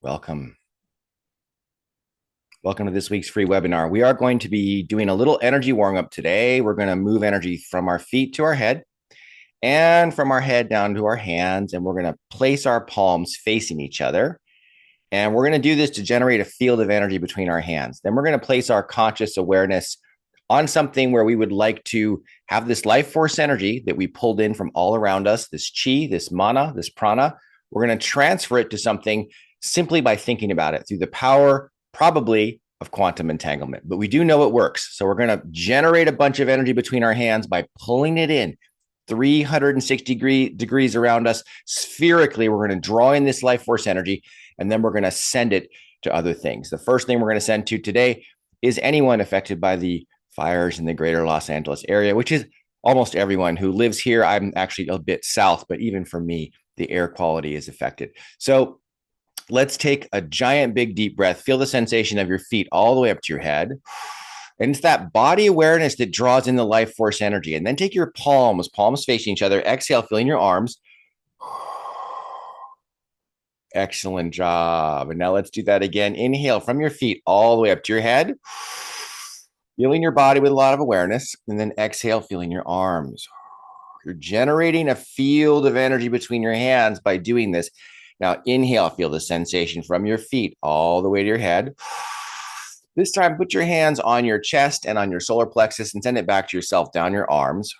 Welcome. Welcome to this week's free webinar. We are going to be doing a little energy warm up today. We're going to move energy from our feet to our head and from our head down to our hands. And we're going to place our palms facing each other. And we're going to do this to generate a field of energy between our hands. Then we're going to place our conscious awareness on something where we would like to have this life force energy that we pulled in from all around us, this chi, this mana, this prana. We're going to transfer it to something simply by thinking about it through the power, probably, of quantum entanglement. But we do know it works. So we're going to generate a bunch of energy between our hands by pulling it in 360 degrees around us. Spherically, we're going to draw in this life force energy, and then we're going to send it to other things. The first thing we're going to send to today is anyone affected by the fires in the greater Los Angeles area, which is almost everyone who lives here. I'm actually a bit south, but even for me, the air quality is affected. So let's take a giant, big, deep breath. Feel the sensation of your feet all the way up to your head. And it's that body awareness that draws in the life force energy. And then take your palms facing each other. Exhale, feeling your arms. Excellent job. And now let's do that again. Inhale from your feet all the way up to your head. Feeling your body with a lot of awareness. And then exhale, feeling your arms. You're generating a field of energy between your hands by doing this. Now, inhale, feel the sensation from your feet all the way to your head. This time, put your hands on your chest and on your solar plexus and send it back to yourself down your arms.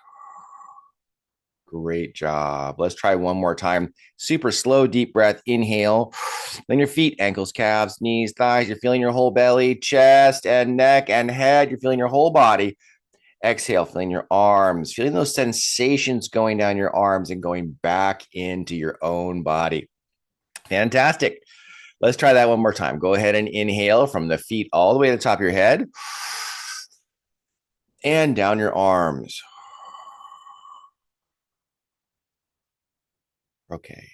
Great job. Let's try one more time. Super slow, deep breath. Inhale. Then your feet, ankles, calves, knees, thighs. You're feeling your whole belly, chest and neck and head. You're feeling your whole body. Exhale, feeling your arms, feeling those sensations going down your arms and going back into your own body. Fantastic. Let's try that one more time. Go ahead and inhale from the feet all the way to the top of your head and down your arms. Okay.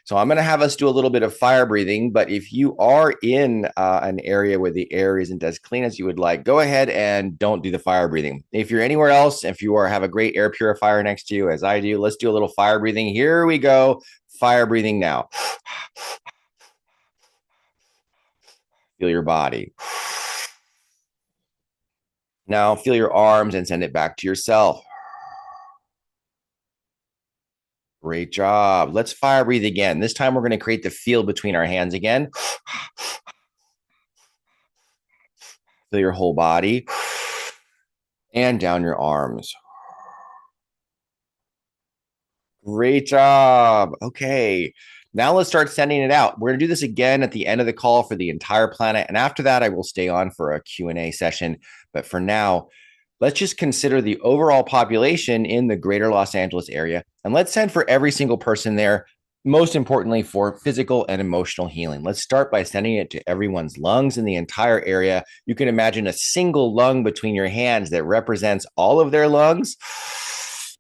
So I'm going to have us do a little bit of fire breathing, but if you are in an area where the air isn't as clean as you would like, go ahead and don't do the fire breathing. If you're anywhere else, if you have a great air purifier next to you, as I do, let's do a little fire breathing. Here we go. Fire breathing now. Feel your body. Now feel your arms and send it back to yourself. Great job. Let's fire breathe again. This time we're going to create the field between our hands again. Feel your whole body and down your arms. Great job. Okay. Now let's start sending it out. We're going to do this again at the end of the call for the entire planet. And after that, I will stay on for a Q&A session. But for now, let's just consider the overall population in the greater Los Angeles area. And let's send for every single person there, most importantly, for physical and emotional healing. Let's start by sending it to everyone's lungs in the entire area. You can imagine a single lung between your hands that represents all of their lungs.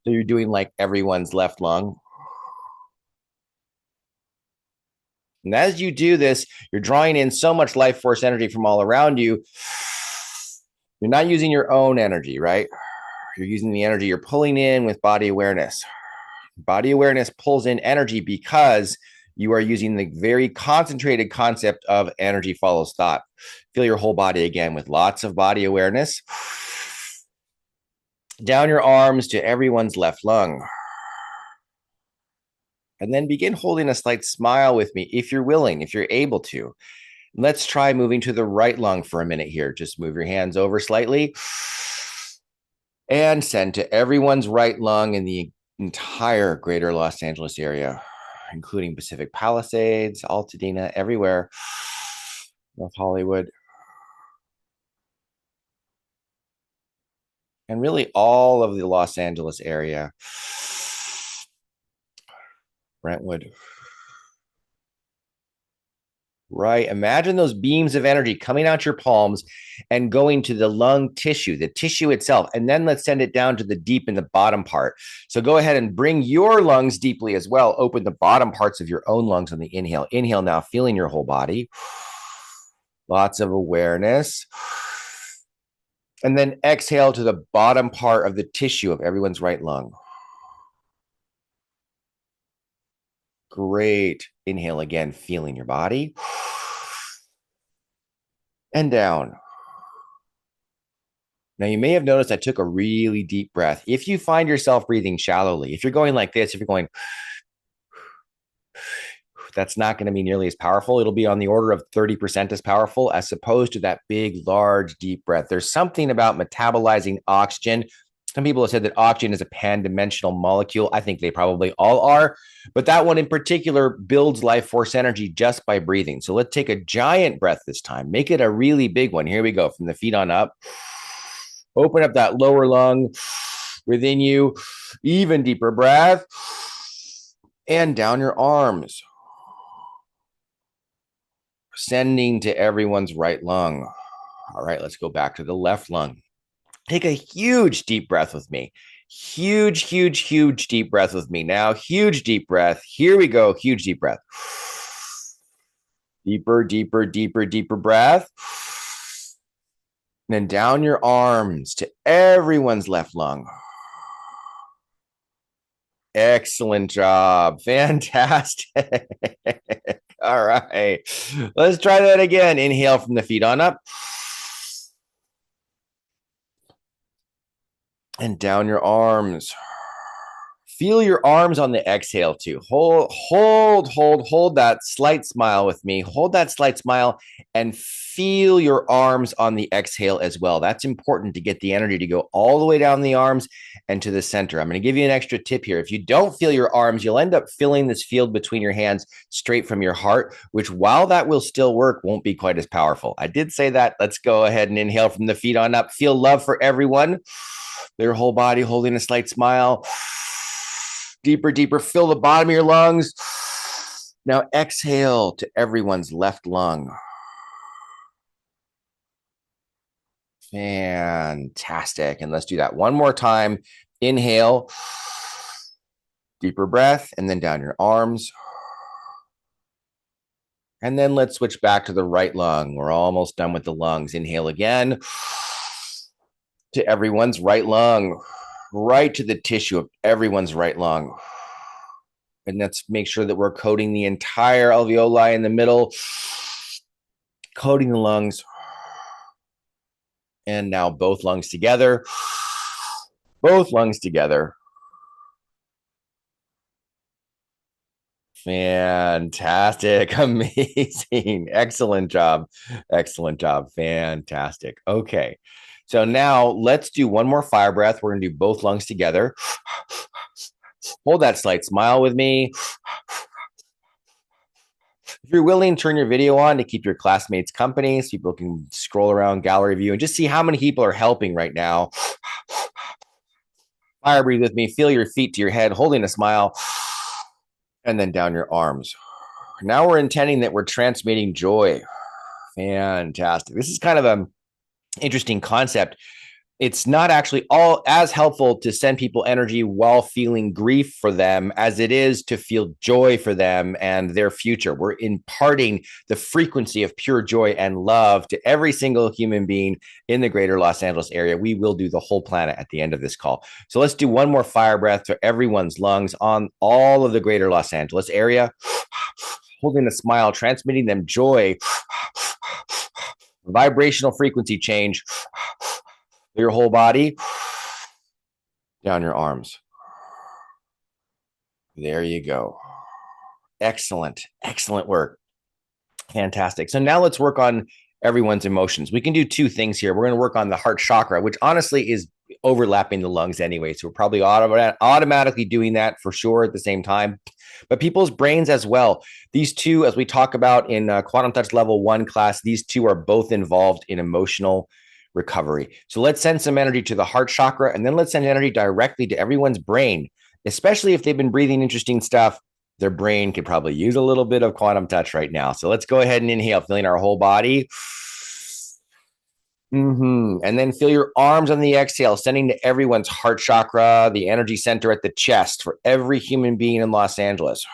So you're doing like everyone's left lung. And as you do this, you're drawing in so much life force energy from all around you. You're not using your own energy, right? You're using the energy you're pulling in with body awareness. Body awareness pulls in energy because you are using the very concentrated concept of energy follows thought. Feel your whole body again with lots of body awareness. Down your arms to everyone's left lung. And then begin holding a slight smile with me if you're willing, if you're able to. Let's try moving to the right lung for a minute here. Just move your hands over slightly and send to everyone's right lung in the entire greater Los Angeles area, including Pacific Palisades, Altadena, everywhere, North Hollywood, and really all of the Los Angeles area, Brentwood. Right. Imagine those beams of energy coming out your palms and going to the lung tissue, the tissue itself. And then let's send it down to the deep in the bottom part. So go ahead and bring your lungs deeply as well. Open the bottom parts of your own lungs on the inhale. Inhale now, feeling your whole body. Lots of awareness. And then exhale to the bottom part of the tissue of everyone's right lung. Great. Inhale again, feeling your body. and down. Now, you may have noticed I took a really deep breath. If you find yourself breathing shallowly, if you're going like this, if you're going, that's not going to be nearly as powerful. It'll be on the order of 30% as powerful as opposed to that big, large, deep breath. There's something about metabolizing oxygen. Some people have said that oxygen is a pan-dimensional molecule. I think they probably all are, but that one in particular builds life force energy just by breathing. So let's take a giant breath this time. Make it a really big one. Here we go, from the feet on up. Open up that lower lung within you. Even deeper breath. And down your arms. Sending to everyone's right lung. All right, let's go back to the left lung. Take a huge deep breath with me. Huge, huge, huge deep breath with me. Now, huge deep breath. Here we go. Huge deep breath. Deeper, deeper, deeper, deeper breath. And then down your arms to everyone's left lung. Excellent job. Fantastic. All right. Let's try that again. Inhale from the feet on up. And down your arms. Feel your arms on the exhale too. Hold that slight smile with me. Hold that slight smile and feel your arms on the exhale as well. That's important to get the energy to go all the way down the arms and to the center. I'm going to give you an extra tip here. If you don't feel your arms, you'll end up filling this field between your hands straight from your heart, which, while that will still work, won't be quite as powerful. I did say that. Let's go ahead and inhale from the feet on up. Feel love for everyone. Their whole body holding a slight smile. Deeper, deeper. Fill the bottom of your lungs. Now exhale to everyone's left lung. Fantastic. And let's do that one more time. Inhale. Deeper breath. And then down your arms. And then let's switch back to the right lung. We're almost done with the lungs. Inhale again. To everyone's right lung. Right to the tissue of everyone's right lung. And let's make sure that we're coating the entire alveoli in the middle, coating the lungs. And now both lungs together. Both lungs together. Fantastic. Amazing. Excellent job. Excellent job. Fantastic. Okay. So now let's do one more fire breath. We're going to do both lungs together. Hold that slight smile with me. If you're willing, turn your video on to keep your classmates company so people can scroll around gallery view and just see how many people are helping right now. Fire breathe with me. Feel your feet to your head, holding a smile, and then down your arms. Now we're intending that we're transmitting joy. Fantastic. This is kind of an interesting concept. It's not actually all as helpful to send people energy while feeling grief for them as it is to feel joy for them and their future. We're imparting the frequency of pure joy and love to every single human being in the greater Los Angeles area. We will do the whole planet at the end of this call. So let's do one more fire breath to everyone's lungs on all of the greater Los Angeles area, holding a smile, transmitting them joy, vibrational frequency change, your whole body, down your arms. There you go. Excellent. Excellent work. Fantastic. So now let's work on everyone's emotions. We can do two things here. We're going to work on the heart chakra, which honestly is overlapping the lungs anyway. So we're probably automatically doing that for sure at the same time. But people's brains as well. These two, as we talk about in Quantum Touch Level 1 class, these two are both involved in emotional recovery. So let's send some energy to the heart chakra, and then let's send energy directly to everyone's brain, especially if they've been breathing interesting stuff. Their brain could probably use a little bit of quantum touch right now. So let's go ahead and inhale, feeling our whole body. And then feel your arms on the exhale, sending to everyone's heart chakra, the energy center at the chest for every human being in Los Angeles.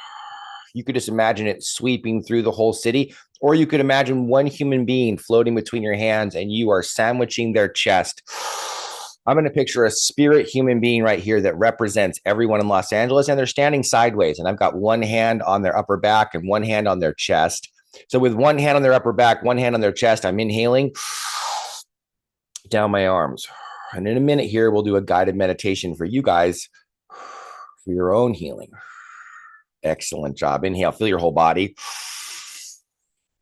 You could just imagine it sweeping through the whole city, or you could imagine one human being floating between your hands and you are sandwiching their chest. I'm going to picture a spirit human being right here that represents everyone in Los Angeles, and they're standing sideways. And I've got one hand on their upper back and one hand on their chest. So with one hand on their upper back, one hand on their chest, I'm inhaling down my arms. And in a minute here, we'll do a guided meditation for you guys for your own healing. Excellent job. Inhale, feel your whole body.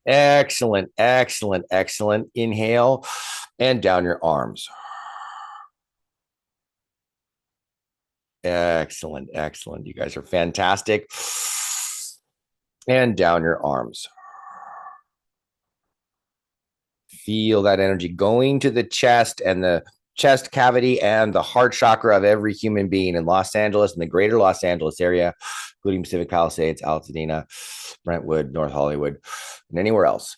Excellent, excellent, excellent. Inhale and down your arms. Excellent, excellent. You guys are fantastic. And down your arms. Feel that energy going to the chest and the chest cavity and the heart chakra of every human being in Los Angeles and the greater Los Angeles area, including Pacific Palisades, Altadena, Brentwood, North Hollywood, and anywhere else.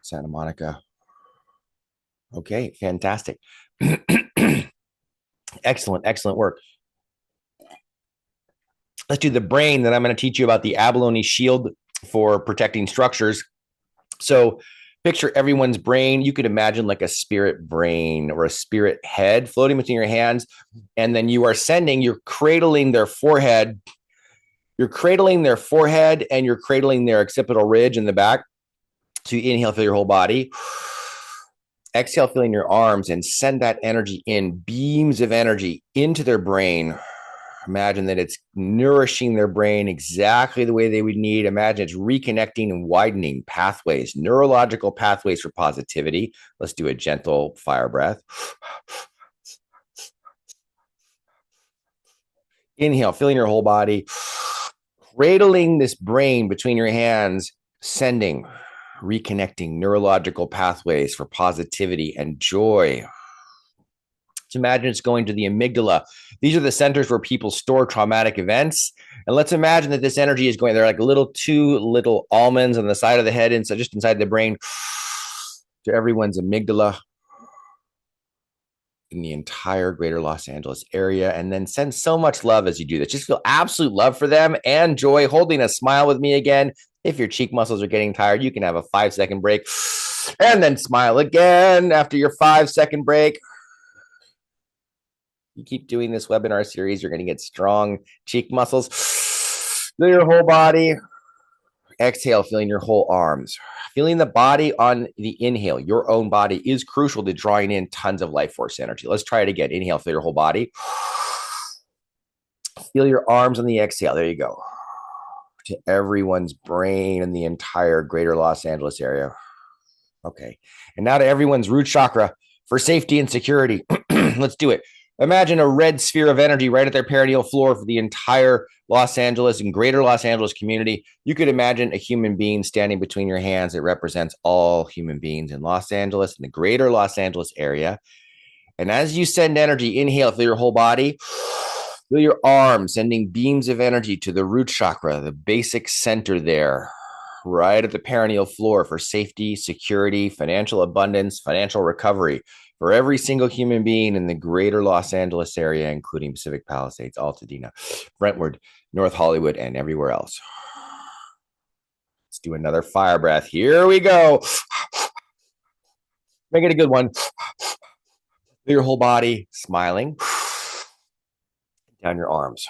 Santa Monica. Okay, fantastic. Excellent, excellent work. Let's do the brain. Then I'm going to teach you about the abalone shield for protecting structures. So picture everyone's brain. You could imagine like a spirit brain or a spirit head floating between your hands. And then you're cradling their forehead. You're cradling their forehead and you're cradling their occipital ridge in the back. So you inhale, feel your whole body. Exhale, feeling your arms and send that energy in, beams of energy into their brain. Imagine that it's nourishing their brain exactly the way they would need. Imagine it's reconnecting and widening pathways, neurological pathways for positivity. Let's do a gentle fire breath. Inhale, feeling your whole body, cradling this brain between your hands, sending, reconnecting neurological pathways for positivity and joy. So imagine it's going to the amygdala. These are the centers where people store traumatic events. And let's imagine that this energy is going, they're like two little almonds on the side of the head, and so just inside the brain to everyone's amygdala in the entire greater Los Angeles area. And then send so much love as you do this. Just feel absolute love for them and joy. Holding a smile with me again. If your cheek muscles are getting tired, you can have a 5-second break and then smile again after your 5-second break. You keep doing this webinar series, you're going to get strong cheek muscles. Feel your whole body. Exhale, feeling your whole arms. Feeling the body on the inhale, your own body is crucial to drawing in tons of life force energy. Let's try it again. Inhale, feel your whole body. Feel your arms on the exhale. There you go. To everyone's brain in the entire greater Los Angeles area. Okay. And now to everyone's root chakra for safety and security. Let's do it. Imagine a red sphere of energy right at their perineal floor for the entire Los Angeles and greater Los Angeles community. You could imagine a human being standing between your hands. It represents all human beings in Los Angeles and the greater Los Angeles area. And as you send energy, inhale, feel your whole body. Feel your arms sending beams of energy to the root chakra, the basic center there, right at the perineal floor for safety, security, financial abundance, financial recovery. For every single human being in the greater Los Angeles area, including Pacific Palisades, Altadena, Brentwood, North Hollywood, and everywhere else. Let's do another fire breath. Here we go. Make it a good one. Feel your whole body, smiling. Down your arms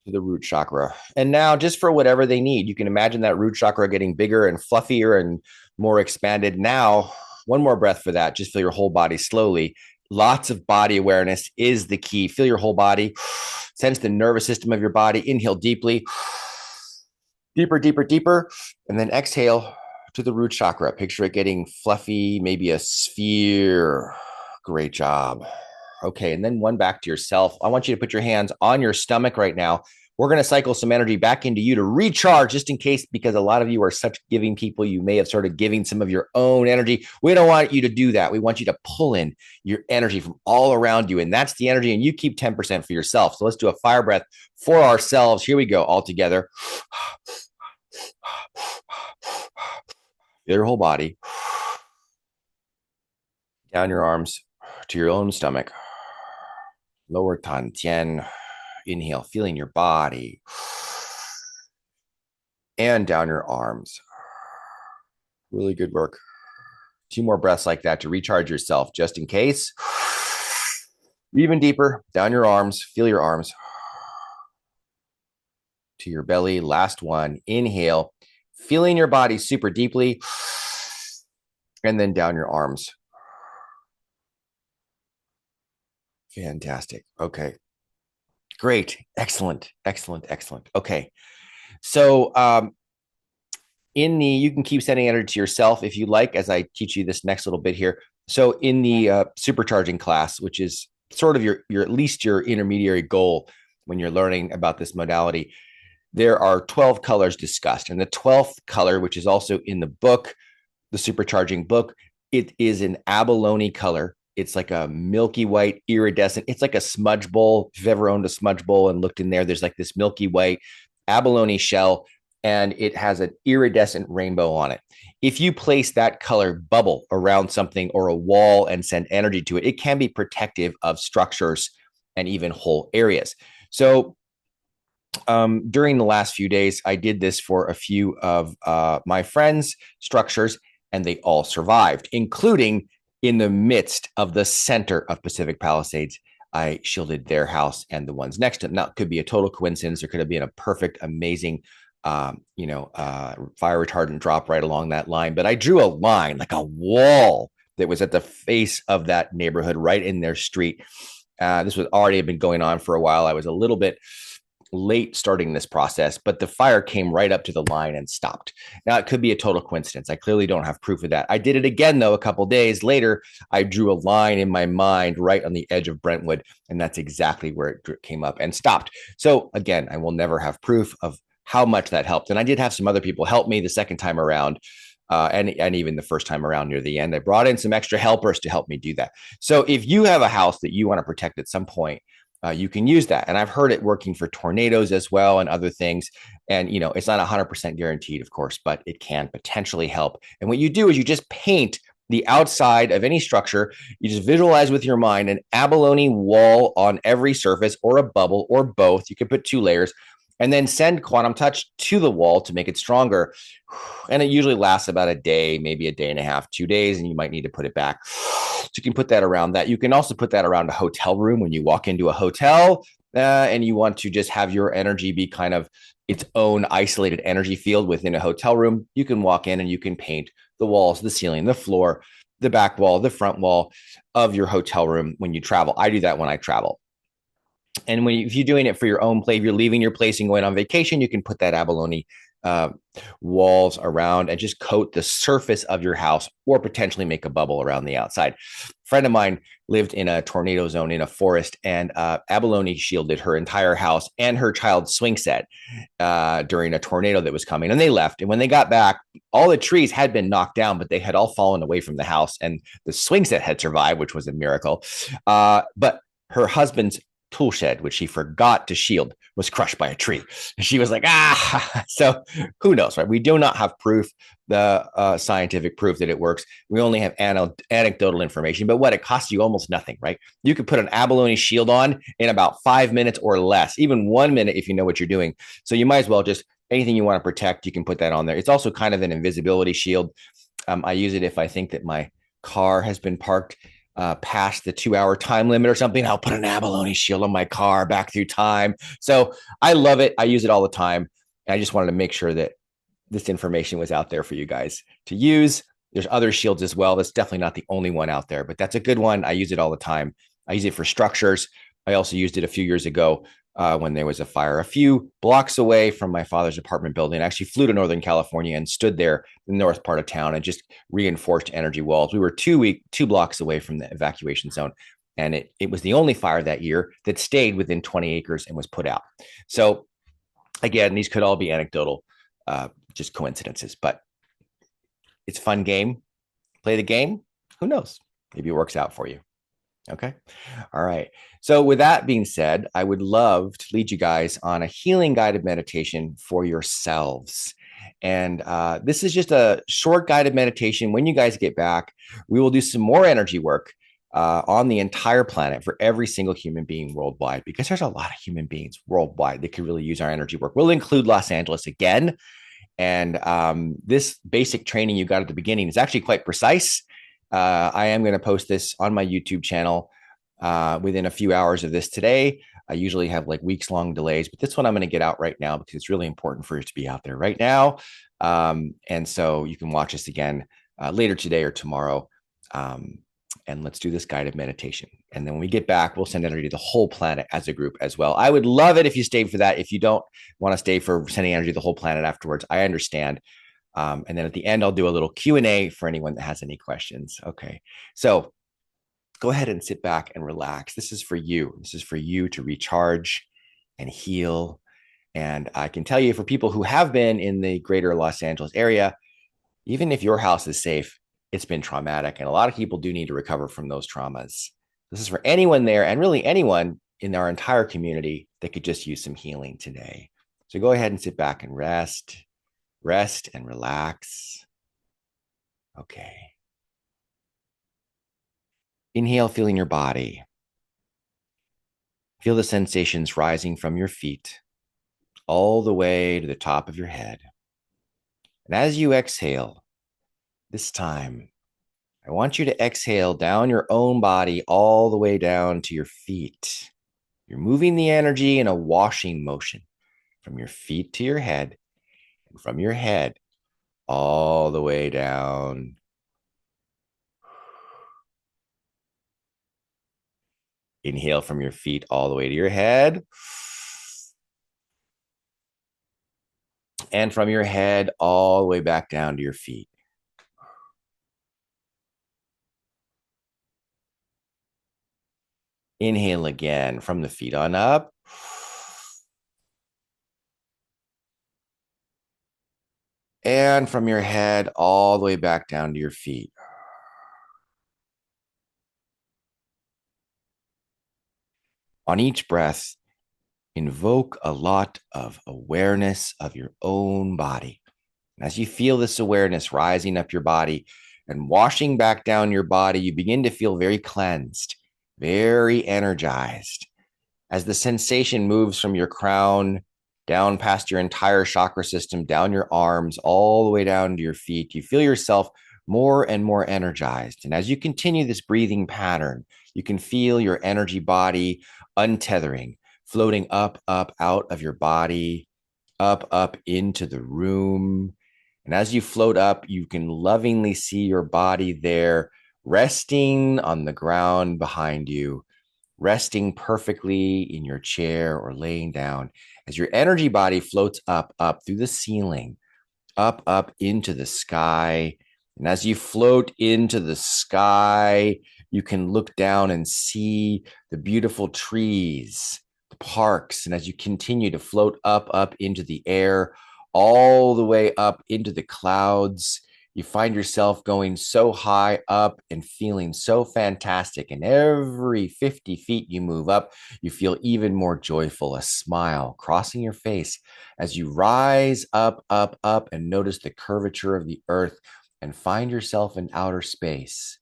to the root chakra. And now just for whatever they need, you can imagine that root chakra getting bigger and fluffier and more expanded. Now, one more breath for that. Just feel your whole body slowly. Lots of body awareness is the key. Feel your whole body. Sense the nervous system of your body. Inhale deeply. Deeper, deeper, deeper. And then exhale to the root chakra. Picture it getting fluffy, maybe a sphere. Great job. Okay, and then one back to yourself. I want you to put your hands on your stomach right now. We're going to cycle some energy back into you to recharge, just in case, because a lot of you are such giving people, you may have started giving some of your own energy. We don't want you to do that. We want you to pull in your energy from all around you, and that's the energy, and you keep 10% for yourself. So let's do a fire breath for ourselves. Here we go, all together. Feel your whole body. Down your arms to your own stomach. Lower tan tien. Inhale, feeling your body. And down your arms. Really good work. 2 more breaths like that to recharge yourself, just in case. Even deeper, down your arms. Feel your arms. to your belly. Last one, inhale, feeling your body super deeply, and then down your arms. Fantastic. Okay. Great. Excellent. Excellent. Excellent. Okay. So, you can keep sending energy to yourself if you like, as I teach you this next little bit here. So in the supercharging class, which is sort of your at least your intermediary goal when you're learning about this modality, there are 12 colors discussed. And the 12th color, which is also in the book, the supercharging book, it is an abalone color. It's like a milky white iridescent. It's like a smudge bowl. If you've ever owned a smudge bowl and looked in there, there's like this milky white abalone shell, and it has an iridescent rainbow on it. If you place that color bubble around something or a wall and send energy to it, it can be protective of structures and even whole areas. So during the last few days, I did this for a few of my friends' structures, and they all survived, including in the midst of the center of Pacific Palisades. I shielded their house and the ones next to it. Now, it could be a total coincidence. There could have been a perfect, amazing, fire retardant drop right along that line. But I drew a line, like a wall, that was at the face of that neighborhood, right in their street. This was already been going on for a while. I was a little bit late starting this process, but the fire came right up to the line and stopped. Now, it could be a total coincidence. I clearly don't have proof of that. I did it again, though, a couple days later. I drew a line in my mind right on the edge of Brentwood, and that's exactly where it came up and stopped. So again, I will never have proof of how much that helped. And I did have some other people help me the second time around. And even the first time around near the end, I brought in some extra helpers to help me do that. So if you have a house that you want to protect at some point, you can use that. And I've heard it working for tornadoes as well and other things. And, it's not 100% guaranteed, of course, but it can potentially help. And what you do is you just paint the outside of any structure. You just visualize with your mind an abalone wall on every surface, or a bubble, or both. You can put 2 layers, and then send quantum touch to the wall to make it stronger. And it usually lasts about a day, maybe a day and a half, 2 days, and you might need to put it back. So you can put that around that. You can also put that around a hotel room when you walk into a hotel and you want to just have your energy be kind of its own isolated energy field within a hotel room. You can walk in and you can paint the walls, the ceiling, the floor, the back wall, the front wall of your hotel room when you travel. I do that when I travel. And if you're doing it for your own play, if you're leaving your place and going on vacation, you can put that abalone walls around and just coat the surface of your house, or potentially make a bubble around the outside. A friend of mine lived in a tornado zone in a forest, and abalone shielded her entire house and her child's swing set during a tornado that was coming. And they left. And when they got back, all the trees had been knocked down, but they had all fallen away from the house, and the swing set had survived, which was a miracle. But her husband's tool shed, which she forgot to shield, was crushed by a tree. And she was like, so who knows, right? We do not have proof, the scientific proof that it works. We only have anecdotal information, but it costs you almost nothing, right? You could put an abalone shield on in about 5 minutes or less, even 1 minute if you know what you're doing. So you might as well just, anything you want to protect, you can put that on there. It's also kind of an invisibility shield. I use it if I think that my car has been parked past the 2-hour time limit or something. I'll put an abalone shield on my car back through time. So I love it. I use it all the time. And I just wanted to make sure that this information was out there for you guys to use. There's other shields as well. That's definitely not the only one out there, but that's a good one. I use it all the time. I use it for structures. I also used it a few years ago when there was a fire a few blocks away from my father's apartment building. I actually flew to Northern California and stood there in the north part of town and just reinforced energy walls. We were 2 blocks away from the evacuation zone. And it was the only fire that year that stayed within 20 acres and was put out. So again, these could all be anecdotal, just coincidences, but it's a fun game. Play the game. Who knows? Maybe it works out for you. Okay. All right. So with that being said, I would love to lead you guys on a healing guided meditation for yourselves. And this is just a short guided meditation. When you guys get back, we will do some more energy work on the entire planet for every single human being worldwide, because there's a lot of human beings worldwide that could really use our energy work. We'll include Los Angeles again. And this basic training you got at the beginning is actually quite precise. I am going to post this on my YouTube channel within a few hours of this today. I usually have like weeks long delays, but this one I'm going to get out right now because it's really important for it to be out there right now. And so you can watch this again later today or tomorrow. Um, and let's do this guided meditation. And then when we get back, we'll send energy to the whole planet as a group as well. I would love it if you stayed for that. If you don't want to stay for sending energy to the whole planet afterwards, I understand. And then at the end, I'll do a little Q&A for anyone that has any questions. Okay. So go ahead and sit back and relax. This is for you. This is for you to recharge and heal. And I can tell you, for people who have been in the greater Los Angeles area, even if your house is safe, it's been traumatic. And a lot of people do need to recover from those traumas. This is for anyone there and really anyone in our entire community that could just use some healing today. So go ahead and sit back and rest and relax. Okay. Inhale, feeling your body. Feel the sensations rising from your feet all the way to the top of your head. And as you exhale, this time, I want you to exhale down your own body all the way down to your feet. You're moving the energy in a washing motion from your feet to your head, and from your head all the way down. Inhale from your feet all the way to your head. And from your head all the way back down to your feet. Inhale again from the feet on up. And from your head all the way back down to your feet. On each breath, invoke a lot of awareness of your own body. And as you feel this awareness rising up your body and washing back down your body, you begin to feel very cleansed, very energized. As the sensation moves from your crown down past your entire chakra system, down your arms, all the way down to your feet, you feel yourself more and more energized. And as you continue this breathing pattern, you can feel your energy body untethering, floating up, out of your body, up into the room. And as you float up, you can lovingly see your body there resting on the ground behind you, resting perfectly in your chair or laying down as your energy body floats up through the ceiling, up into the sky. And as you float into the sky, you can look down and see the beautiful trees, the parks. And as you continue to float up into the air, all the way up into the clouds, you find yourself going so high up and feeling so fantastic. And every 50 feet you move up, you feel even more joyful, a smile crossing your face as you rise up, and notice the curvature of the earth and find yourself in outer space.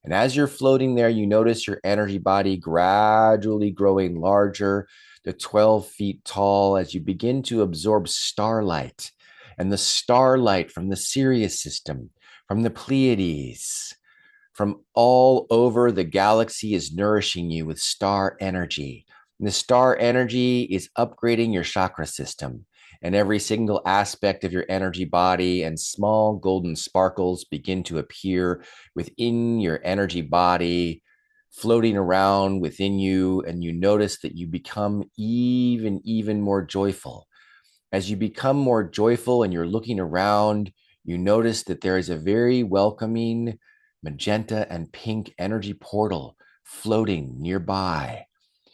And as you're floating there, you notice your energy body gradually growing larger to 12 feet tall as you begin to absorb starlight. And the starlight from the Sirius system, from the Pleiades, from all over the galaxy is nourishing you with star energy. And the star energy is upgrading your chakra system. And every single aspect of your energy body and small golden sparkles begin to appear within your energy body, floating around within you. And you notice that you become even more joyful. As you become more joyful and you're looking around, you notice that there is a very welcoming magenta and pink energy portal floating nearby.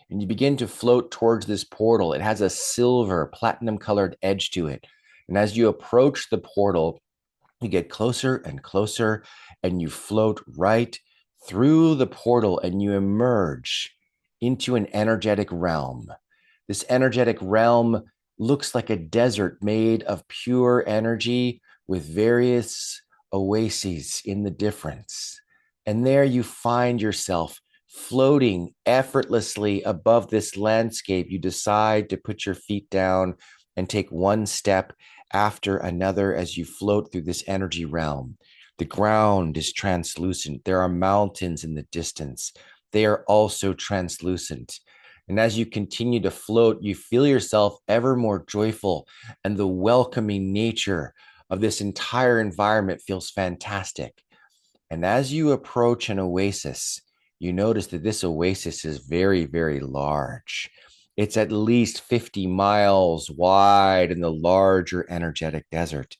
And you begin to float towards this portal. It has a silver, platinum colored edge to it. And as you approach the portal, you get closer and closer, and you float right through the portal and you emerge into an energetic realm. This energetic realm looks like a desert made of pure energy with various oases in the difference. And there you find yourself floating effortlessly above this landscape. You decide to put your feet down and take one step after another as you float through this energy realm. The ground is translucent. There are mountains in the distance. They are also translucent. And as you continue to float, you feel yourself ever more joyful, and the welcoming nature of this entire environment feels fantastic. And as you approach an oasis, you notice that this oasis is very, very large. It's at least 50 miles wide in the larger energetic desert.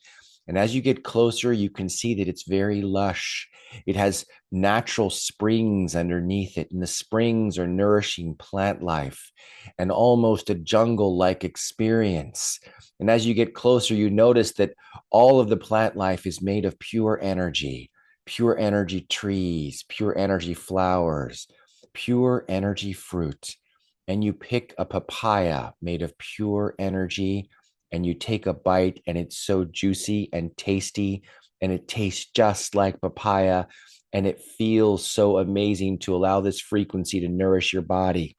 And as you get closer, you can see that it's very lush. It has natural springs underneath it, and the springs are nourishing plant life and almost a jungle like experience. And as you get closer, you notice that all of the plant life is made of pure energy trees, pure energy flowers, pure energy fruit. And you pick a papaya made of pure energy and you take a bite, and it's so juicy and tasty, and it tastes just like papaya. And it feels so amazing to allow this frequency to nourish your body.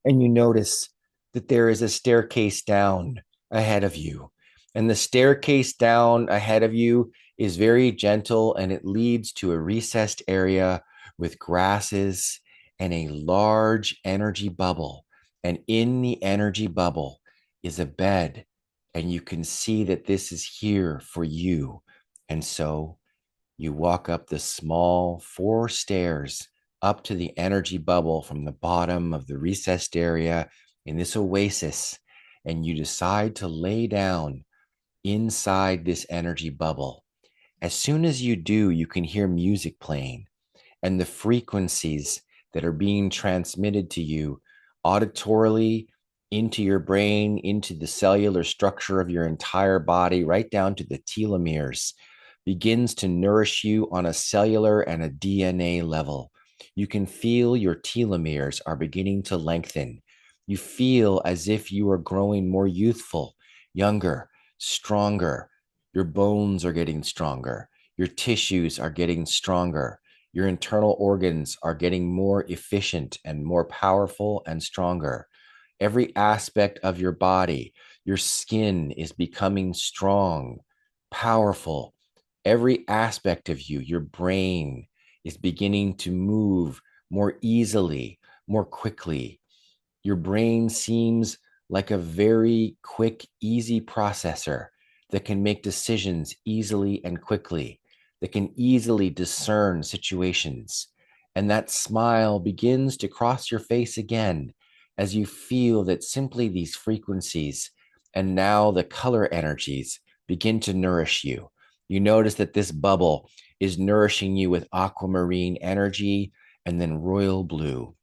And you notice that there is a staircase down ahead of you. And the staircase down ahead of you is very gentle, and it leads to a recessed area with grasses and a large energy bubble. And in the energy bubble is a bed. And you can see that this is here for you. And so you walk up the small 4 stairs up to the energy bubble from the bottom of the recessed area in this oasis, and you decide to lay down inside this energy bubble. As soon as you do, you can hear music playing, and the frequencies that are being transmitted to you auditorily into your brain, into the cellular structure of your entire body, right down to the telomeres, begins to nourish you on a cellular and a DNA level. You can feel your telomeres are beginning to lengthen. You feel as if you are growing more youthful, younger, stronger. Your bones are getting stronger. Your tissues are getting stronger. Your internal organs are getting more efficient and more powerful and stronger. Every aspect of your body, your skin is becoming strong, powerful. Every aspect of you, your brain, is beginning to move more easily, more quickly. Your brain seems like a very quick, easy processor that can make decisions easily and quickly, that can easily discern situations. And that smile begins to cross your face again as you feel that simply these frequencies and now the color energies begin to nourish you. You notice that this bubble is nourishing you with aquamarine energy and then royal blue.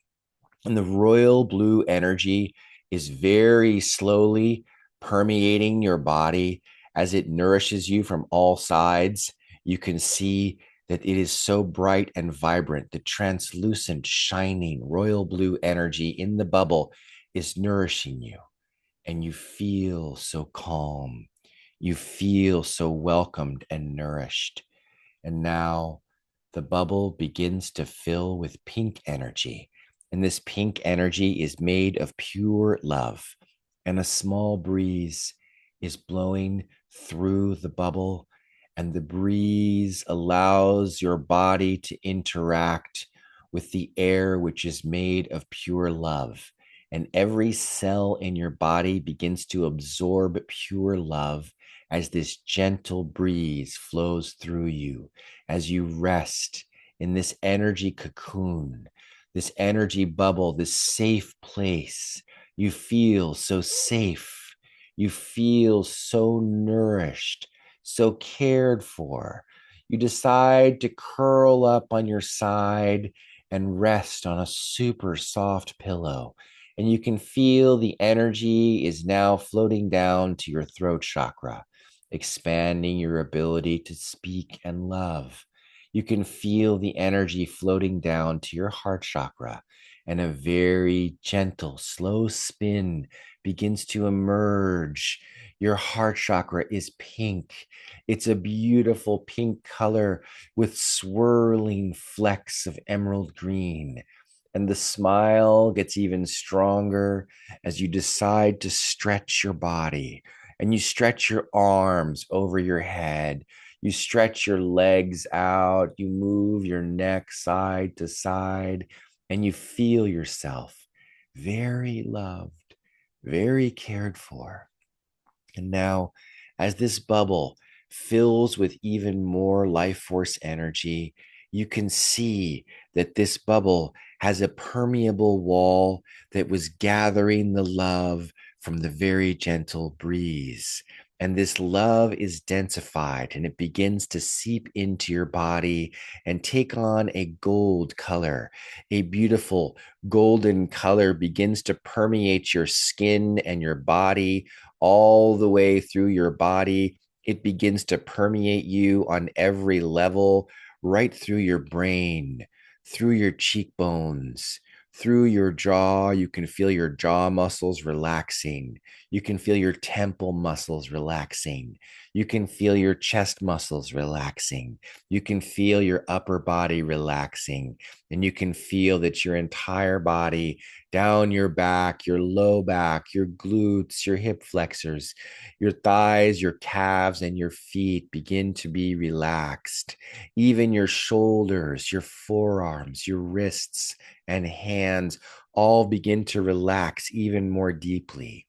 And the royal blue energy is very slowly permeating your body as it nourishes you from all sides. You can see that it is so bright and vibrant. The translucent, shining royal blue energy in the bubble is nourishing you, and you feel so calm. You feel so welcomed and nourished. And now the bubble begins to fill with pink energy. And this pink energy is made of pure love. And a small breeze is blowing through the bubble. And the breeze allows your body to interact with the air, which is made of pure love. And every cell in your body begins to absorb pure love as this gentle breeze flows through you, as you rest in this energy cocoon, this energy bubble, this safe place. You feel so safe. You feel so nourished, so cared for. You decide to curl up on your side and rest on a super soft pillow. And you can feel the energy is now floating down to your throat chakra, expanding your ability to speak and love. You can feel the energy floating down to your heart chakra, and a very gentle, slow spin begins to emerge. Your heart chakra is pink. It's a beautiful pink color with swirling flecks of emerald green. And the smile gets even stronger as you decide to stretch your body, and you stretch your arms over your head. You stretch your legs out. You move your neck side to side, and you feel yourself very loved, very cared for. And now, as this bubble fills with even more life force energy, you can see that this bubble has a permeable wall that was gathering the love from the very gentle breeze. And this love is densified and it begins to seep into your body and take on a gold color. A beautiful golden color begins to permeate your skin and your body all the way through your body. It begins to permeate you on every level, right through your brain, through your cheekbones, through your jaw. You can feel your jaw muscles relaxing. You can feel your temple muscles relaxing. You can feel your chest muscles relaxing. You can feel your upper body relaxing. And you can feel that your entire body, down your back, your low back, your glutes, your hip flexors, your thighs, your calves, and your feet begin to be relaxed. Even your shoulders, your forearms, your wrists, and hands all begin to relax even more deeply.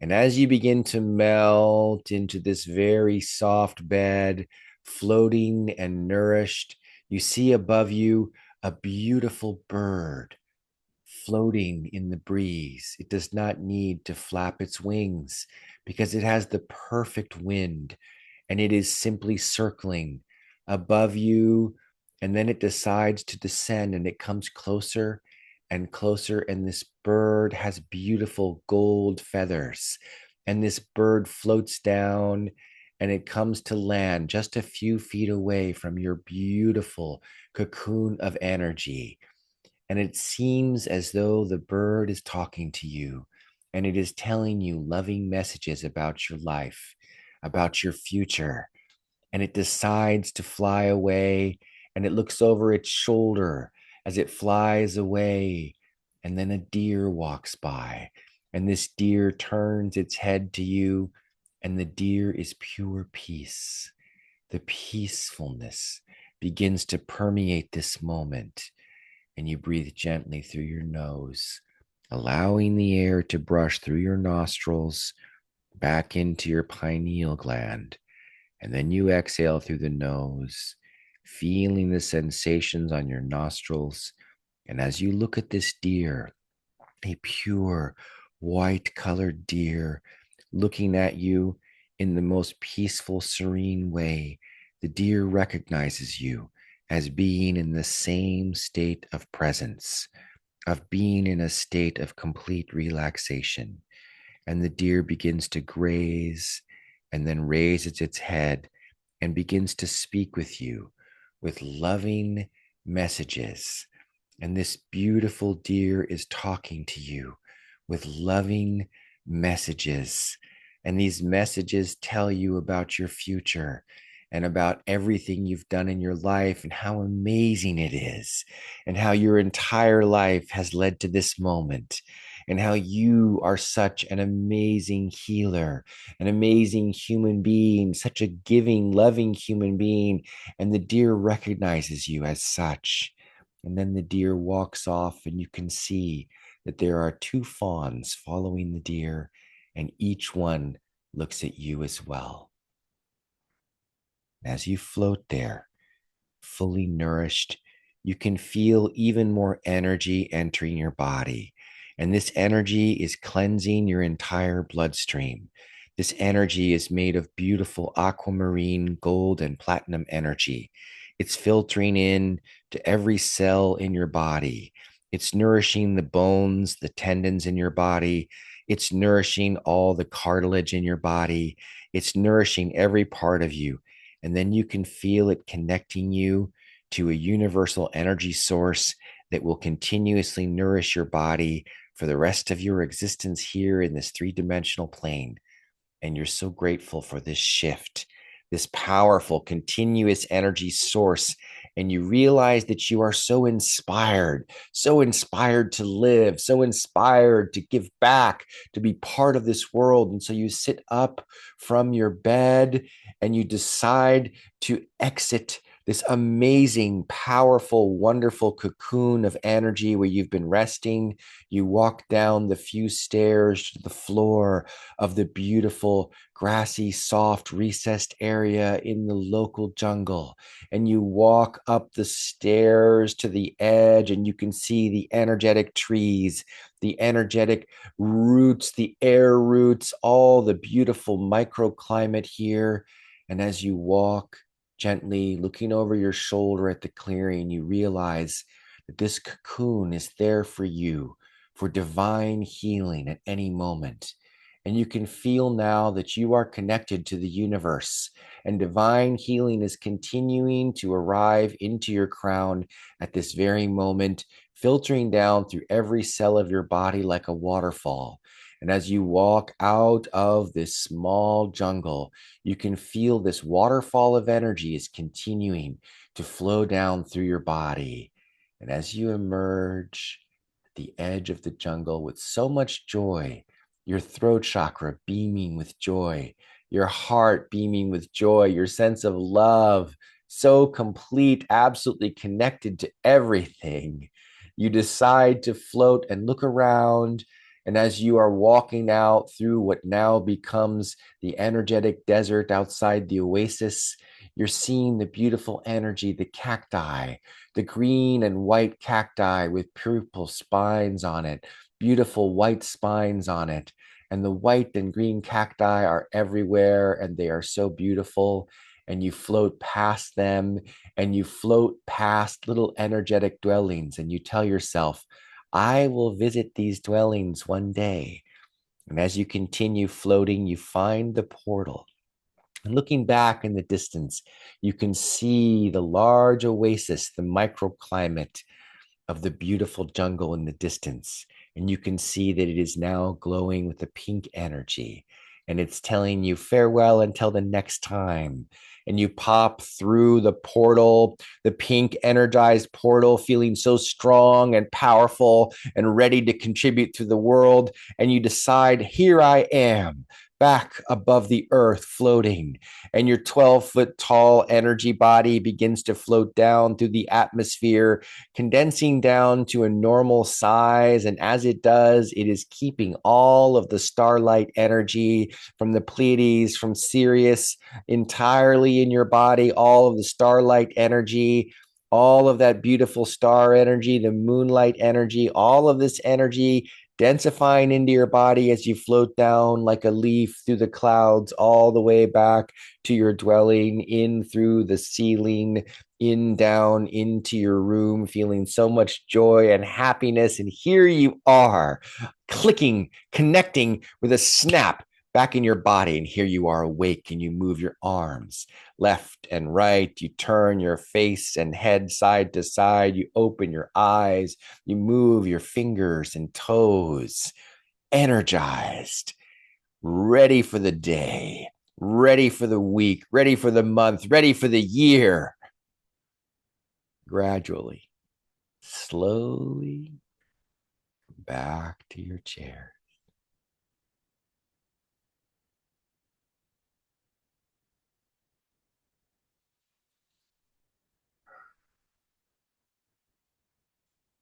And as you begin to melt into this very soft bed, floating and nourished, you see above you a beautiful bird floating in the breeze. It does not need to flap its wings because it has the perfect wind and it is simply circling above you. And then it decides to descend and it comes closer and closer. And this bird has beautiful gold feathers. And this bird floats down and it comes to land just a few feet away from your beautiful cocoon of energy. And it seems as though the bird is talking to you and it is telling you loving messages about your life, about your future. And it decides to fly away and it looks over its shoulder as it flies away. And then a deer walks by and this deer turns its head to you and the deer is pure peace. The peacefulness begins to permeate this moment and you breathe gently through your nose, allowing the air to brush through your nostrils back into your pineal gland. And then you exhale through the nose, feeling the sensations on your nostrils. And as you look at this deer, a pure white colored deer looking at you in the most peaceful, serene way, the deer recognizes you as being in the same state of presence, of being in a state of complete relaxation. And the deer begins to graze and then raises its head and begins to speak with you with loving messages. And this beautiful deer is talking to you with loving messages. And these messages tell you about your future and about everything you've done in your life and how amazing it is, and how your entire life has led to this moment, and how you are such an amazing healer, an amazing human being, such a giving, loving human being. And the deer recognizes you as such. And then the deer walks off, and you can see that there are two fawns following the deer, and each one looks at you as well. As you float there, fully nourished, you can feel even more energy entering your body. And this energy is cleansing your entire bloodstream. This energy is made of beautiful aquamarine, gold, and platinum energy. It's filtering in to every cell in your body. It's nourishing the bones, the tendons in your body. It's nourishing all the cartilage in your body. It's nourishing every part of you. And then you can feel it connecting you to a universal energy source that will continuously nourish your body for the rest of your existence here in this three-dimensional plane. And you're so grateful for this shift, this powerful, continuous energy source. And you realize that you are so inspired to live, so inspired to give back, to be part of this world. And so you sit up from your bed and you decide to exit this amazing, powerful, wonderful cocoon of energy where you've been resting. You walk down the few stairs to the floor of the beautiful, grassy, soft, recessed area in the local jungle. And you walk up the stairs to the edge, and you can see the energetic trees, the energetic roots, the air roots, all the beautiful microclimate here. And as you walk, gently looking over your shoulder at the clearing, you realize that this cocoon is there for you for divine healing at any moment. And you can feel now that you are connected to the universe, and divine healing is continuing to arrive into your crown at this very moment, filtering down through every cell of your body like a waterfall. And as you walk out of this small jungle, you can feel this waterfall of energy is continuing to flow down through your body. And as you emerge at the edge of the jungle with so much joy, your throat chakra beaming with joy, your heart beaming with joy, your sense of love so complete, absolutely connected to everything, you decide to float and look around. And as you are walking out through what now becomes the energetic desert outside the oasis, you're seeing the beautiful energy, the cacti, the green and white cacti with purple spines on it, beautiful white spines on it. And the white and green cacti are everywhere, and they are so beautiful. And you float past them, and you float past little energetic dwellings, and you tell yourself, I will visit these dwellings one day. And as you continue floating, you find the portal. And looking back in the distance, you can see the large oasis, the microclimate of the beautiful jungle in the distance. And you can see that it is now glowing with a pink energy. And it's telling you farewell until the next time. And you pop through the portal, the pink energized portal, feeling so strong and powerful and ready to contribute to the world. And you decide, here I am, back above the earth, floating, and your 12-foot tall energy body begins to float down through the atmosphere, condensing down to a normal size. And as it does, it is keeping all of the starlight energy from the Pleiades, from Sirius, entirely in your body, all of the starlight energy, all of that beautiful star energy, the moonlight energy, all of this energy densifying into your body as you float down like a leaf through the clouds, all the way back to your dwelling, in through the ceiling, in down into your room, feeling so much joy and happiness. And here you are, clicking, connecting with a snap back in your body. And here you are awake, and you move your arms left and right. You turn your face and head side to side. You open your eyes. You move your fingers and toes, energized, ready for the day, ready for the week, ready for the month, ready for the year. Gradually, slowly back to your chair.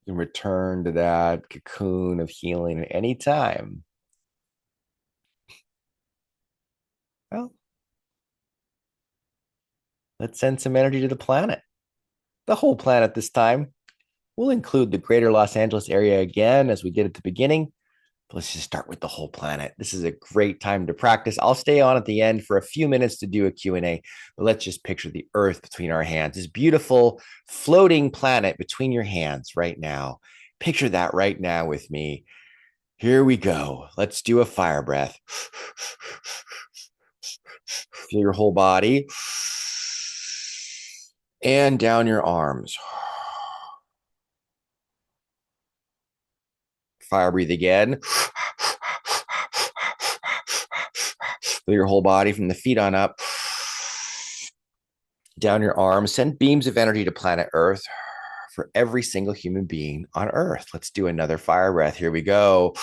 You can return to that cocoon of healing at any time. Well, let's send some energy to the planet, the whole planet this time. We'll include the greater Los Angeles area again as we did at the beginning. But let's just start with the whole planet. This is a great time to practice. I'll stay on at the end for a few minutes to do a Q&A, but let's just picture the Earth between our hands, this beautiful floating planet between your hands right now. Picture that right now with me. Here we go. Let's do a fire breath. Feel your whole body and down your arms. Fire breathe again. Feel your whole body from the feet on up, down your arms. Send beams of energy to planet Earth for every single human being on Earth. Let's do another fire breath. Here we go.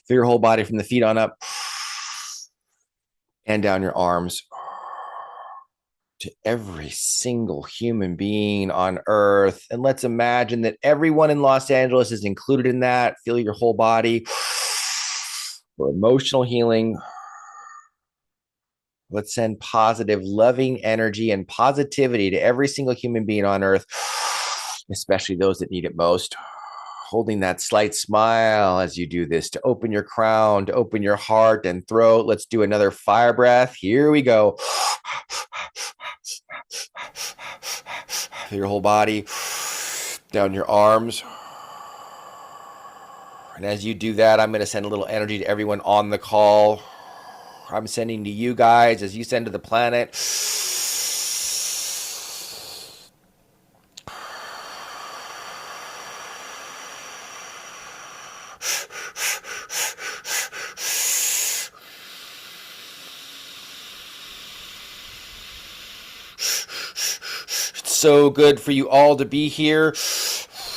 Feel your whole body from the feet on up and down your arms. to every single human being on earth. And let's imagine that everyone in Los Angeles is included in that. Feel your whole body for emotional healing. Let's send positive, loving energy and positivity to every single human being on earth, especially those that need it most. Holding that slight smile as you do this to open your crown, to open your heart and throat. Let's do another fire breath. Here we go. Your whole body, down your arms. And as you do that, I'm going to send a little energy to everyone on the call. I'm sending to you guys as you send to the planet. It's so good for you all to be here.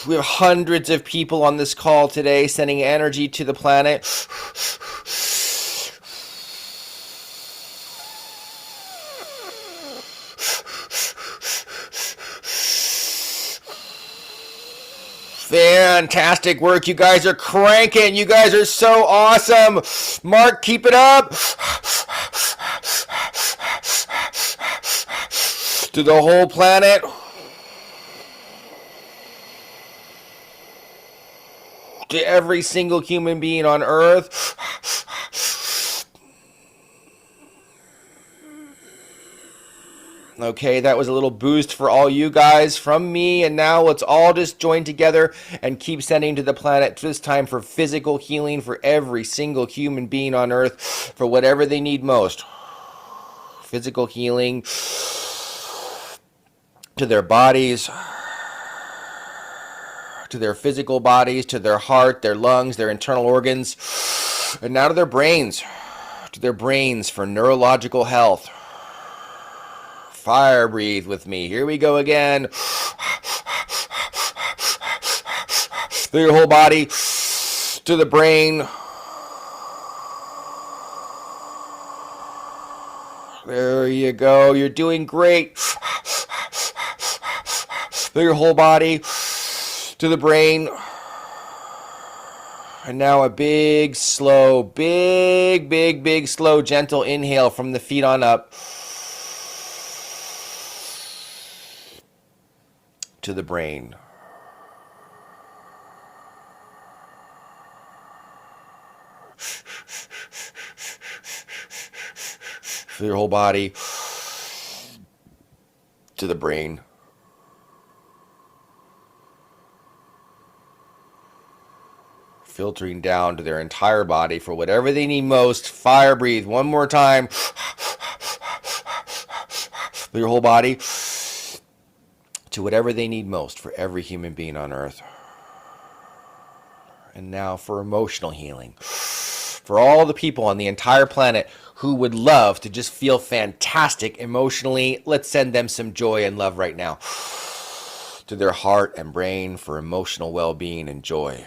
We have hundreds of people on this call today sending energy to the planet. Fantastic work. You guys are cranking. You guys are so awesome. Mark, keep it up. To the whole planet. To every single human being on earth. Okay, that was a little boost for all you guys from me. And now let's all just join together and keep sending to the planet, this time for physical healing for every single human being on earth for whatever they need most. Physical healing to their bodies, to their physical bodies, to their heart, their lungs, their internal organs, and now to their brains for neurological health. Fire breathe with me. Here we go again. Through your whole body, to the brain. There you go. You're doing great. Through your whole body, to the brain. And now a big, slow, big, slow, gentle inhale from the feet on up. To the brain. For your whole body. To the brain. Filtering down to their entire body for whatever they need most. Fire breathe one more time. For your whole body. To whatever they need most for every human being on earth. And now for emotional healing. For all the people on the entire planet who would love to just feel fantastic emotionally, let's send them some joy and love right now. To their heart and brain for emotional well-being and joy.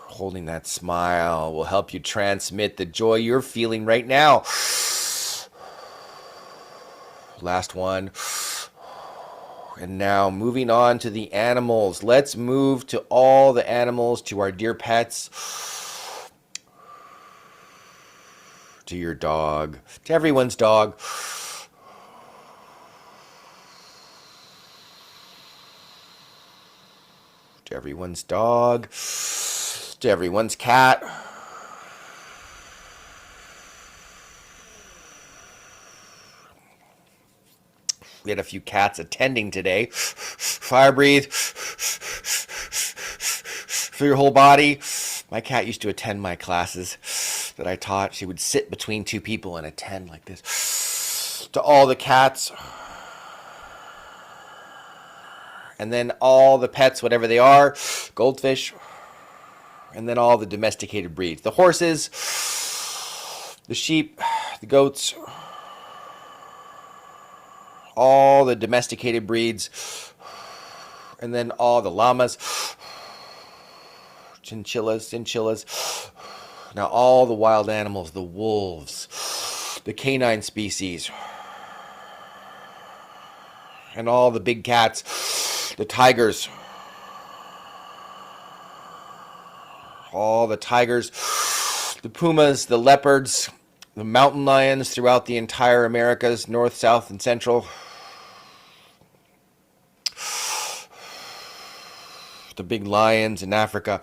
Holding that smile will help you transmit the joy you're feeling right now. Last one. And now moving on to the animals. Let's move to all the animals, to our dear pets, to your dog, to everyone's dog. To everyone's dog, to everyone's cat. We had a few cats attending today. Fire breathe. For your whole body. My cat used to attend my classes that I taught. She would sit between two people and attend like this. To all the cats. And then all the pets, whatever they are. Goldfish. And then all the domesticated breeds. The horses. The sheep. The goats. All the domesticated breeds, and then all the llamas, chinchillas. Now all the wild animals, the wolves, the canine species, and all the big cats, the tigers, all the tigers, the pumas, the leopards, the mountain lions throughout the entire Americas, north, south, and central, the big lions in Africa,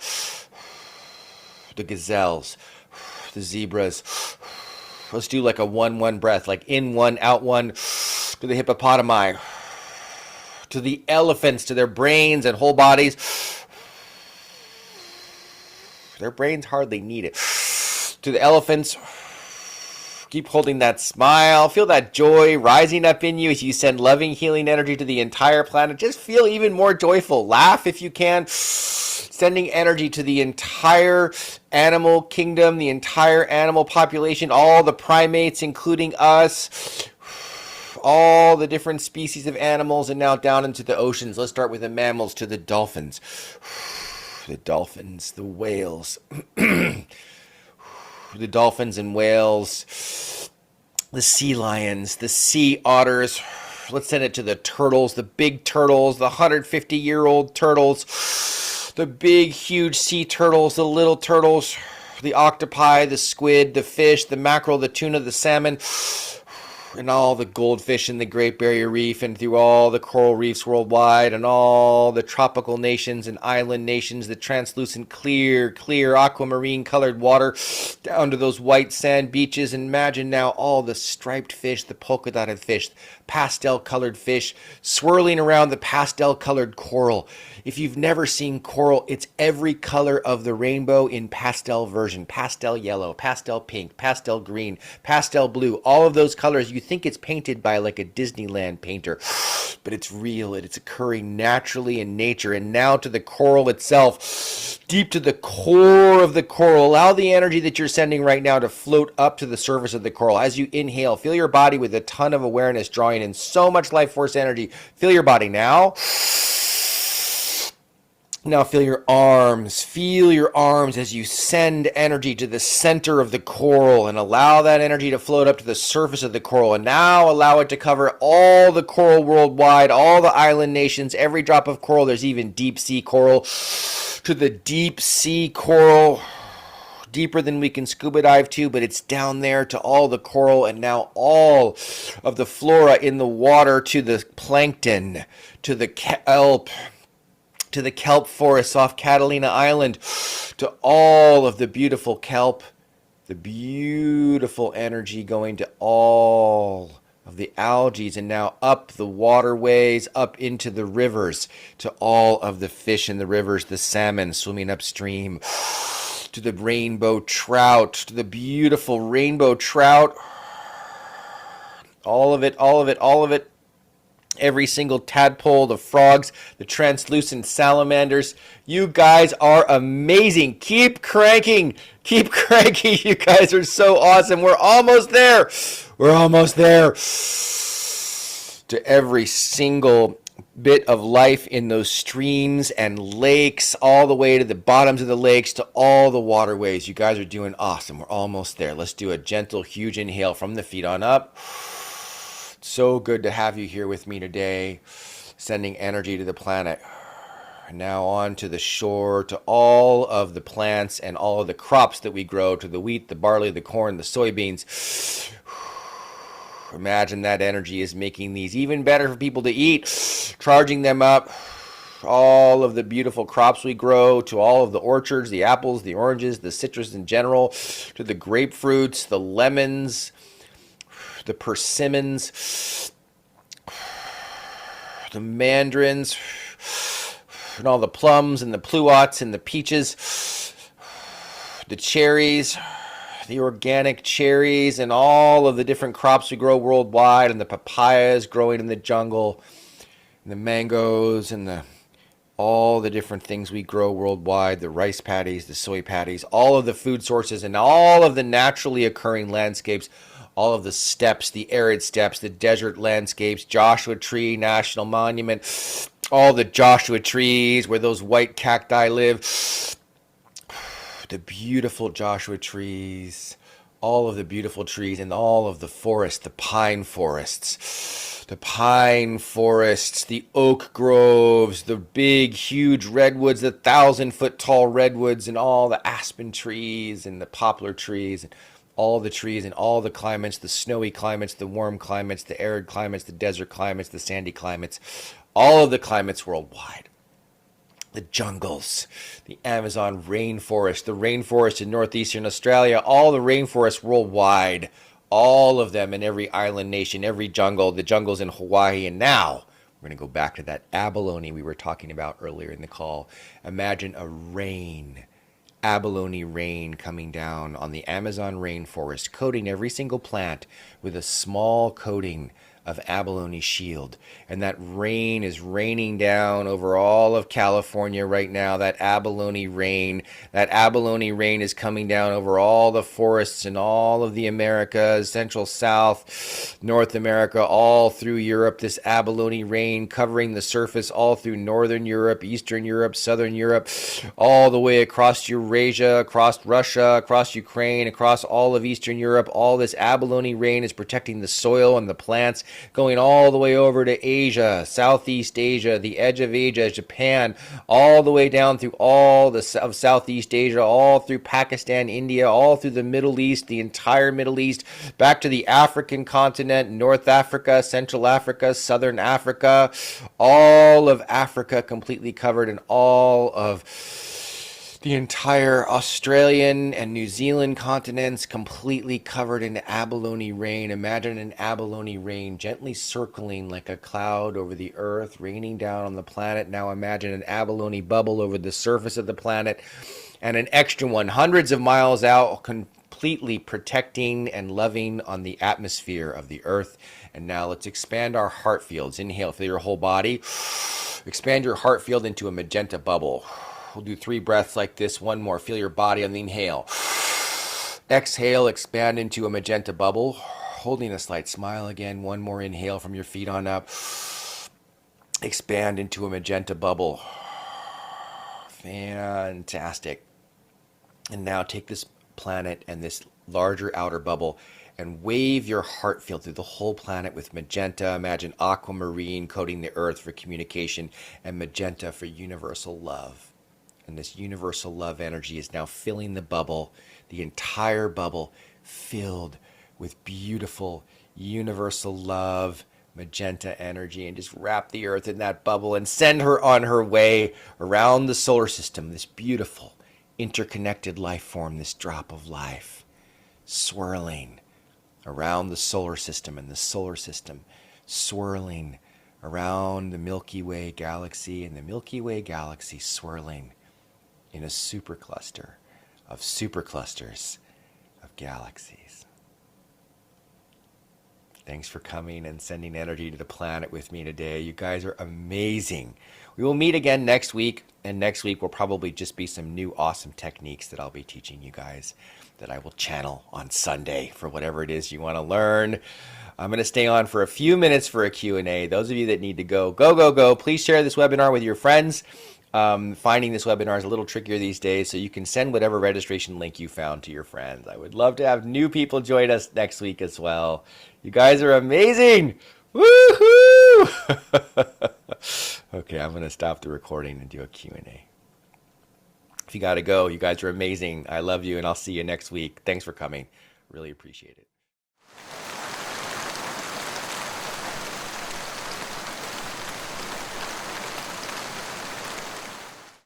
the gazelles, the zebras. Let's do like a 1-1 breath, like in one, out one, to the hippopotami, to the elephants, to their brains and whole bodies. Their brains hardly need it. To the elephants, keep holding that smile. Feel that joy rising up in you as you send loving, healing energy to the entire planet. Just feel even more joyful. Laugh if you can. Sending energy to the entire animal kingdom, the entire animal population, all the primates, including us, all the different species of animals, and now down into the oceans. Let's start with the mammals to the dolphins. The dolphins, the whales, the dolphins and whales, the sea lions, the sea otters. Let's send it to the turtles, the big turtles, the 150-year-old turtles, the big, huge sea turtles, the little turtles, the octopi, the squid, the fish, the mackerel, the tuna, the salmon, and all the goldfish in the Great Barrier Reef, and through all the coral reefs worldwide, and all the tropical nations and island nations, the translucent clear aquamarine colored water down to those white sand beaches. And imagine now all the striped fish, the polka dotted fish, pastel colored fish swirling around the pastel colored coral. If you've never seen coral, it's every color of the rainbow in pastel version. Pastel yellow, pastel pink, pastel green, pastel blue, all of those colors. You think it's painted by like a Disneyland painter, but it's real. It's occurring naturally in nature. And now to the coral itself, deep to the core of the coral. Allow the energy that you're sending right now to float up to the surface of the coral. As you inhale, feel your body with a ton of awareness drawing in so much life force energy. Feel your body now. Now feel your arms. Feel your arms as you send energy to the center of the coral, and allow that energy to float up to the surface of the coral. And now allow it to cover all the coral worldwide, all the island nations, every drop of coral. There's even deep sea coral. To the deep sea coral, deeper than we can scuba dive to, but it's down there, to all the coral, and now all of the flora in the water, to the plankton, to the kelp, to the kelp forests off Catalina Island, to all of the beautiful kelp, the beautiful energy going to all of the algae, and now up the waterways, up into the rivers, to all of the fish in the rivers, the salmon swimming upstream, to the rainbow trout, to the beautiful rainbow trout, all of it, all of it, all of it. Every single tadpole, the frogs, the translucent salamanders. You guys are amazing. Keep cranking. Keep cranking. You guys are so awesome. We're almost there. We're almost there. To every single bit of life in those streams and lakes, all the way to the bottoms of the lakes, to all the waterways. You guys are doing awesome. We're almost there. Let's do a gentle, huge inhale from the feet on up. So good to have you here with me today, sending energy to the planet. Now on to the shore, to all of the plants and all of the crops that we grow, to the wheat, the barley, the corn, the soybeans. Imagine that energy is making these even better for people to eat, charging them up. All of the beautiful crops we grow, to all of the orchards, the apples, the oranges, the citrus in general, to the grapefruits, the lemons, the persimmons, the mandarins, and all the plums and the pluots and the peaches, the cherries, the organic cherries, and all of the different crops we grow worldwide, and the papayas growing in the jungle, and the mangoes, and all the different things we grow worldwide, the rice paddies, the soy paddies, all of the food sources, and all of the naturally occurring landscapes, all of the steppes, the arid steppes, the desert landscapes, Joshua Tree National Monument, all the Joshua trees where those white cacti live, the beautiful Joshua trees, all of the beautiful trees and all of the forest, the pine forests, the oak groves, the big, huge redwoods, the 1,000-foot tall redwoods, and all the aspen trees and the poplar trees, and all the trees and all the climates, the snowy climates, the warm climates, the arid climates, the desert climates, the sandy climates, all of the climates worldwide. The jungles, the Amazon rainforest, the rainforest in northeastern Australia, all the rainforests worldwide, all of them in every island nation, every jungle, the jungles in Hawaii. And now we're going to go back to that abalone we were talking about earlier in the call. Imagine a abalone rain coming down on the Amazon rainforest, coating every single plant with a small coating of abalone shield. And that rain is raining down over all of California right now. That abalone rain is coming down over all the forests in all of the Americas, Central, South, North America, all through Europe. This abalone rain covering the surface all through Northern Europe, Eastern Europe, Southern Europe, all the way across Eurasia, across Russia, across Ukraine, across all of Eastern Europe. All this abalone rain is protecting the soil and the plants, going all the way over to Asia, Southeast Asia, the edge of Asia, Japan, all the way down through all of Southeast Asia, all through Pakistan, India, all through the Middle East, the entire Middle East, back to the African continent, North Africa, Central Africa, Southern Africa, all of Africa completely covered, and all of the entire Australian and New Zealand continents completely covered in abalone rain. Imagine an abalone rain gently circling like a cloud over the earth, raining down on the planet. Now imagine an abalone bubble over the surface of the planet, and an extra one hundreds of miles out, completely protecting and loving on the atmosphere of the earth. And now let's expand our heart fields. Inhale, feel your whole body. Expand your heart field into a magenta bubble. We'll do 3 breaths like this. One more. Feel your body on the inhale. Exhale, expand into a magenta bubble. Holding a slight smile again. One more inhale from your feet on up. Expand into a magenta bubble. Fantastic. And now take this planet and this larger outer bubble and wave your heart field through the whole planet with magenta. Imagine aquamarine coating the earth for communication, and magenta for universal love. And this universal love energy is now filling the bubble, the entire bubble filled with beautiful universal love, magenta energy, and just wrap the earth in that bubble and send her on her way around the solar system, this beautiful interconnected life form, this drop of life, swirling around the solar system, and the solar system swirling around the Milky Way galaxy, and the Milky Way galaxy swirling in a supercluster of superclusters of galaxies. Thanks for coming and sending energy to the planet with me today. You guys are amazing. We will meet again next week, and next week will probably just be some new awesome techniques that I'll be teaching you guys that I will channel on Sunday for whatever it is you want to learn. I'm going to stay on for a few minutes for a Q&A. Those of you that need to go, go. Please share this webinar with your friends. Finding this webinar is a little trickier these days, so you can send whatever registration link you found to your friends. I would love to have new people join us next week as well. You guys are amazing. Woohoo! Okay, I'm going to stop the recording and do a Q&A. If you got to go, you guys are amazing. I love you, and I'll see you next week. Thanks for coming. Really appreciate it.